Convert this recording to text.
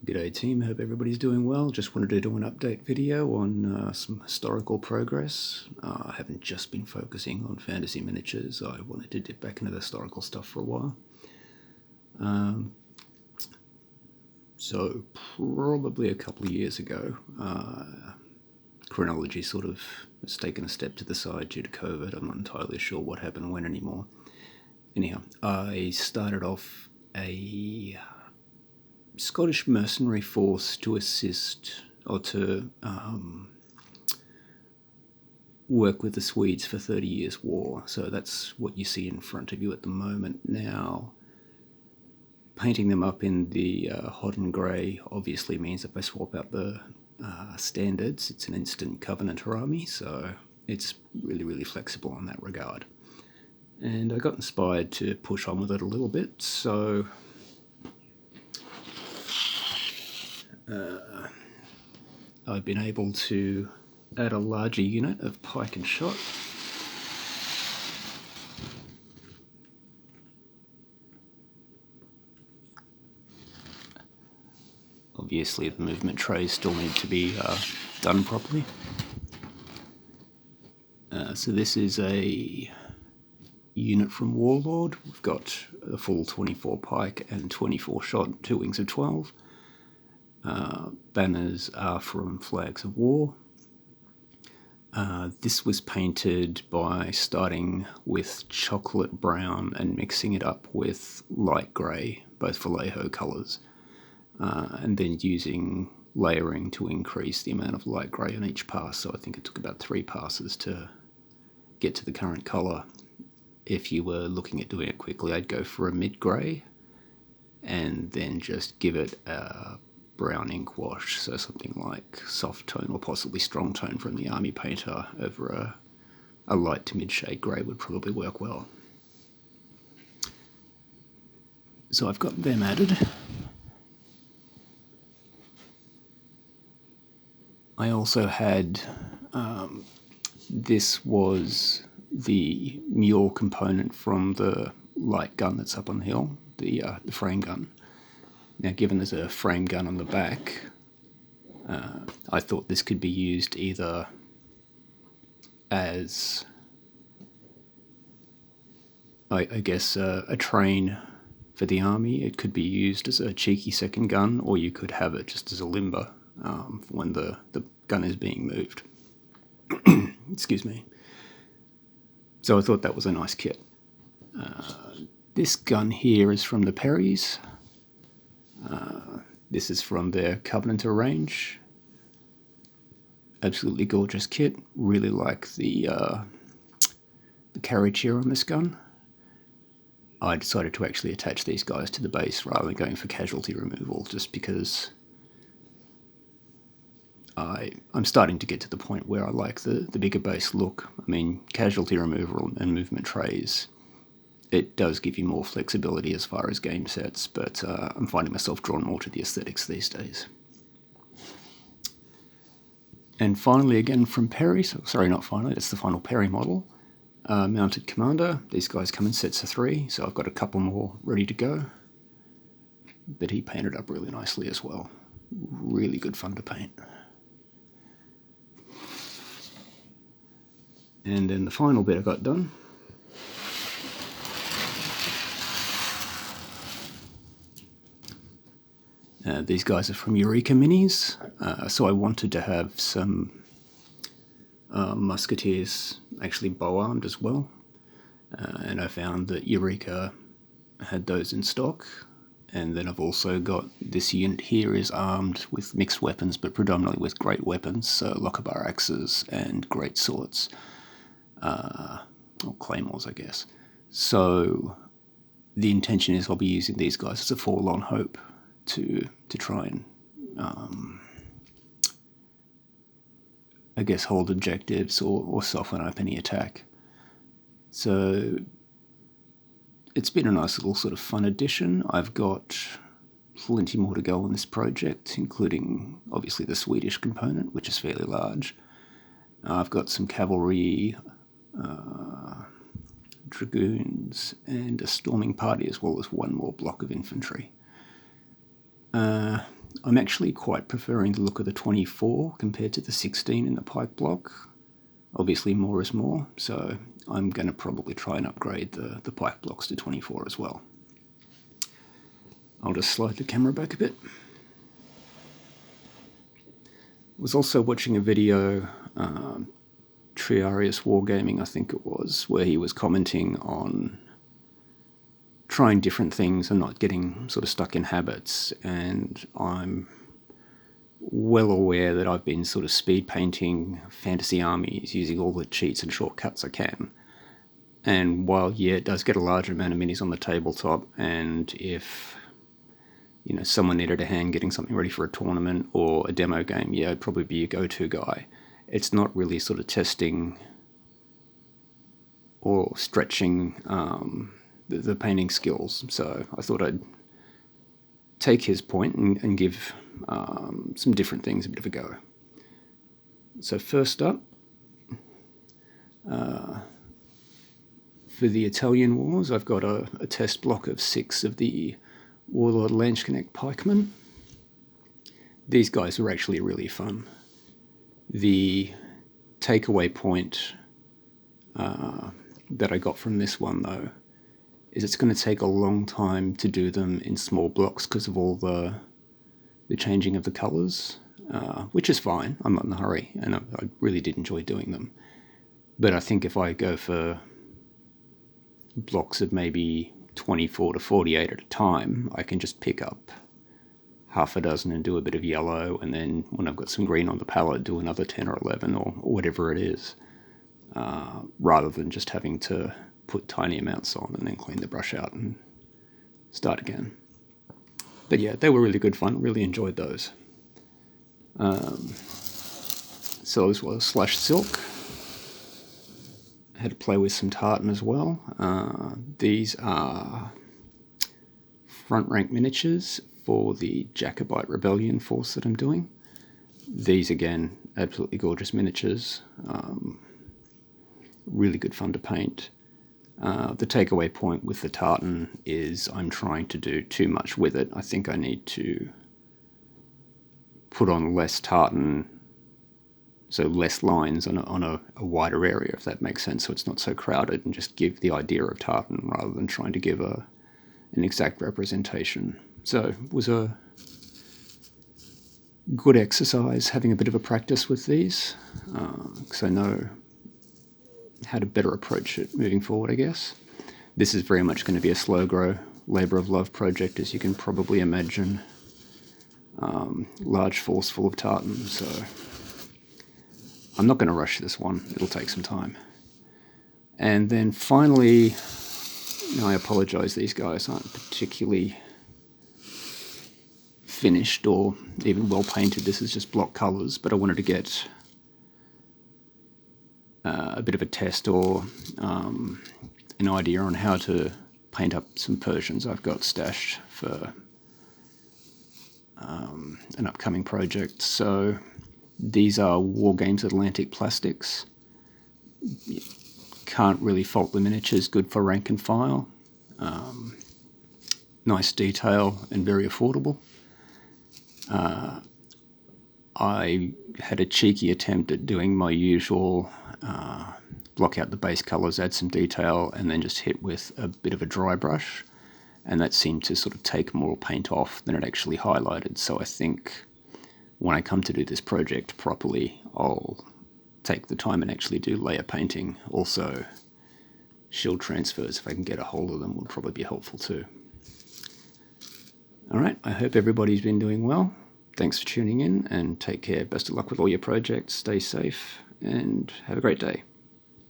G'day team, hope everybody's doing well. Just wanted to do an update video on some historical progress. I haven't just been focusing on fantasy miniatures. I wanted to dip back into the historical stuff for a while. So probably a couple of years ago, chronology sort of has taken a step to the side due to COVID. I'm not entirely sure what happened when anymore. Anyhow, I started off a Scottish mercenary force to assist or to work with the Swedes for 30 Years' War. So that's what you see in front of you at the moment now. Painting them up in the hot and grey obviously means if I swap out the standards, it's an instant Covenanter army, so it's really flexible in that regard. And I got inspired to push on with it a little bit, so I've been able to add a larger unit of Pike and Shot. Obviously the movement trays still need to be done properly. So this is a unit from Warlord. We've got a full 24 Pike and 24 Shot, 2 wings of 12. Banners are from Flags of War. This was painted by starting with chocolate brown and mixing it up with light grey, both Vallejo colours, and then using layering to increase the amount of light grey on each pass. So I think it took about 3 passes to get to the current colour. If you were looking at doing it quickly, I'd go for a mid-grey and then just give it a brown ink wash, so something like soft tone or possibly strong tone from the army painter over a light to mid-shade grey would probably work well. So I've got them added. I also had, this was the mule component from the light gun that's up on the hill, the frame gun. Now, given there's a frame gun on the back, I thought this could be used either as, I guess, a train for the army. It could be used as a cheeky second gun, or you could have it just as a limber when the gun is being moved. Excuse me. So I thought that was a nice kit. This gun here is from the Perrys. This is from their Covenanter range. Absolutely gorgeous kit. Really like the carriage here on this gun. I decided to actually attach these guys to the base rather than going for casualty removal, just because I'm starting to get to the point where I like the bigger base look. I mean, casualty removal and movement trays, it does give you more flexibility as far as game sets, but I'm finding myself drawn more to the aesthetics these days. And finally, again from Perry, sorry, not finally, it's the final Perry model, Mounted Commander. These guys come in sets of 3, so I've got a couple more ready to go. But he painted up really nicely as well. Really good fun to paint. And then the final bit I got done. These guys are from Eureka Minis, so I wanted to have some Musketeers actually bow-armed as well, and I found that Eureka had those in stock. And then I've also got this unit here is armed with mixed weapons, but predominantly with great weapons, so Lochabar axes and great swords, or claymores, I guess. So the intention is I'll be using these guys as a forlorn hope to try and, I guess, hold objectives or soften up any attack. So it's been a nice little sort of fun addition. I've got plenty more to go on this project, including obviously the Swedish component, which is fairly large. I've got some cavalry, dragoons, and a storming party, as well as one more block of infantry. I'm actually quite preferring the look of the 24 compared to the 16 in the Pike block. Obviously more is more, so I'm going to probably try and upgrade the Pike blocks to 24 as well. I'll just slide the camera back a bit. I was also watching a video, Triarius Wargaming I think it was, where he was commenting on trying different things and not getting sort of stuck in habits, and I'm well aware that I've been sort of speed painting fantasy armies using all the cheats and shortcuts I can. And while, yeah, it does get a large amount of minis on the tabletop, and if, you know, someone needed a hand getting something ready for a tournament or a demo game, yeah, I'd probably be a go-to guy. It's not really sort of testing or stretching the painting skills. So I thought I'd take his point and give some different things a bit of a go. So first up, for the Italian Wars, I've got a test block of 6 of the Warlord Landsknecht pikemen. These guys were actually really fun. The takeaway point that I got from this one, though, is it's going to take a long time to do them in small blocks because of all the changing of the colours, which is fine. I'm not in a hurry, and I really did enjoy doing them. But I think if I go for blocks of maybe 24 to 48 at a time, I can just pick up half a dozen and do a bit of yellow, and then when I've got some green on the palette, do another 10 or 11 or whatever it is, rather than just having to put tiny amounts on and then clean the brush out and start again. But yeah, they were really good fun, really enjoyed those. So those were Slash Silk. I had to play with some tartan as well. These are front rank miniatures for the Jacobite Rebellion force that I'm doing. These again, absolutely gorgeous miniatures. Really good fun to paint. The takeaway point with the tartan is I'm trying to do too much with it. I think I need to put on less tartan, so less lines on a wider area, if that makes sense, so it's not so crowded, and just give the idea of tartan rather than trying to give an exact representation. So it was a good exercise having a bit of a practice with these, because I know how to better approach it moving forward, I guess. This is very much going to be a slow grow, labour of love project, as you can probably imagine. Large force full of tartan, so I'm not going to rush this one. It'll take some time. And then finally, I apologise, these guys aren't particularly finished or even well painted. This is just block colours, but I wanted to get a bit of a test or an idea on how to paint up some Persians I've got stashed for an upcoming project. So these are War Games Atlantic plastics. You can't really fault the miniatures, good for rank and file. Nice detail and very affordable. I had a cheeky attempt at doing my usual block out the base colours, add some detail, and then just hit with a bit of a dry brush, and that seemed to sort of take more paint off than it actually highlighted. So I think when I come to do this project properly, I'll take the time and actually do layer painting. Also, shield transfers, if I can get a hold of them, would probably be helpful too. Alright, I hope everybody's been doing well. Thanks for tuning in, and take care. Best of luck with all your projects. Stay safe, and have a great day.